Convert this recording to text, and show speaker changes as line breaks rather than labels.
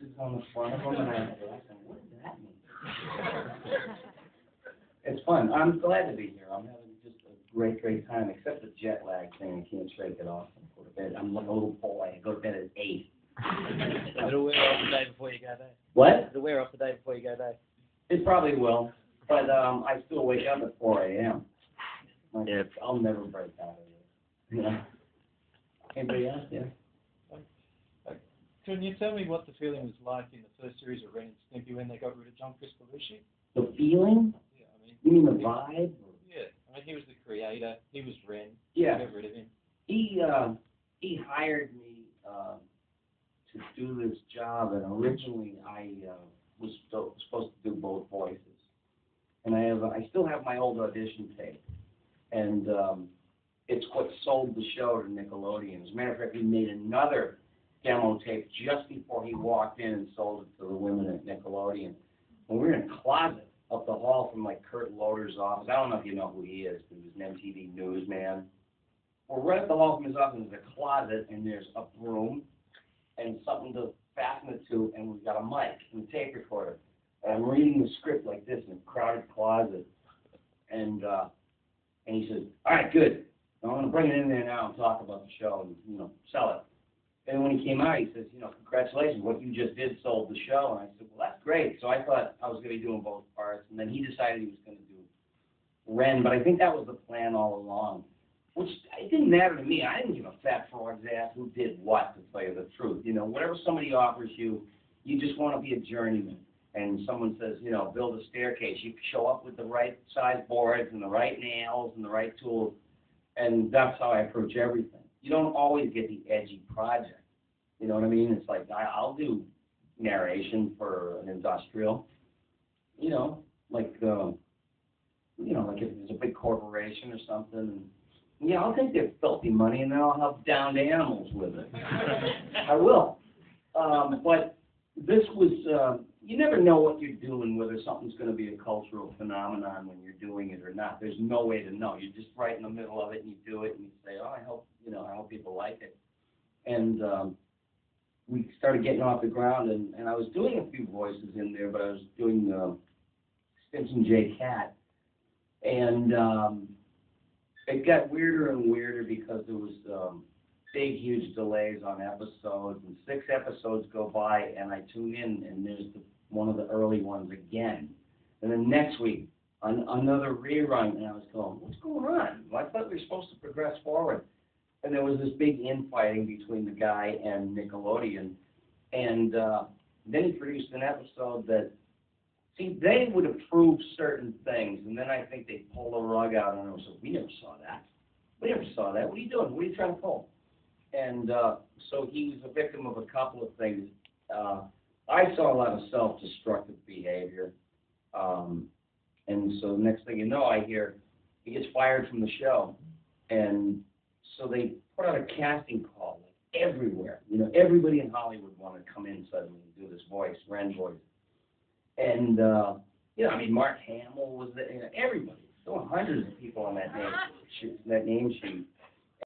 X's on the front of them, and I said, what does that mean? It's fun. I'm glad to be here. I'm having just a great time, except the jet lag thing. I can't shake it off. I go to bed. I'm like a little boy. I go to bed at 8.
It'll wear off the day before you go there.
What?
It'll wear off the day before you go there.
It probably will, but I still wake up at 4 a.m. Like,
Yeah.
I'll never break out of it. You know? Anybody else? Yeah.
Can you tell me what the feeling was like in the first series of Ren and Stimpy when they got rid of John Crispolucci?
The feeling?
Yeah, I mean.
You mean the vibe?
Yeah, I mean he was the creator. He was Ren.
Yeah.
They got rid of him.
He hired me to do this job, and originally I was supposed to do both voices. And I still have my old audition tape, and it's what sold the show to Nickelodeon. As a matter of fact, we made another demo tape just before he walked in and sold it to the women at Nickelodeon. And we were in a closet up the hall from like Kurt Loder's office. I don't know if you know who he is, but he was an MTV newsman. We're right up the hall from his office. There's a closet, and there's a broom and something to fasten it to, and we've got a mic and a tape recorder. And I'm reading the script like this in a crowded closet. And he says, all right, good. I'm going to bring it in there now and talk about the show and, sell it. And when he came out, he says, congratulations, what you just did sold the show. And I said, well, that's great. So I thought I was going to be doing both parts. And then he decided he was going to do Ren. But I think that was the plan all along, which it didn't matter to me. I didn't give a fat frog's ass who did what, to tell you the truth. Whatever somebody offers you, you just want to be a journeyman. And someone says, build a staircase. You show up with the right size boards and the right nails and the right tools. And that's how I approach everything. You don't always get the edgy project. You know what I mean? It's like, I'll do narration for an industrial, like if it's a big corporation or something. And, yeah, I'll take their filthy money and then I'll have downed animals with it. I will. But this was, you never know what you're doing, whether something's going to be a cultural phenomenon when you're doing it or not. There's no way to know. You're just right in the middle of it, and you do it, and you say, oh, I hope people like it. And we started getting off the ground, and I was doing a few voices in there, but I was doing Stinson J. Cat. And it got weirder and weirder because there was big, huge delays on episodes, and 6 episodes go by, and I tune in, and there's one of the early ones again. And then next week, another rerun, and I was going, what's going on? Well, I thought we were supposed to progress forward. And there was this big infighting between the guy and Nickelodeon, and then he produced an episode that, they would approve certain things, and then I think they pull the rug out, and I was like, we never saw that. We never saw that. What are you doing? What are you trying to pull? And so he was a victim of a couple of things. I saw a lot of self-destructive behavior. And so the next thing you know, I hear he gets fired from the show. And so they put out a casting call like everywhere. Everybody in Hollywood wanted to come in suddenly and do this voice, Ren voice. And, Mark Hamill was there. Everybody. There were hundreds of people on that name sheet.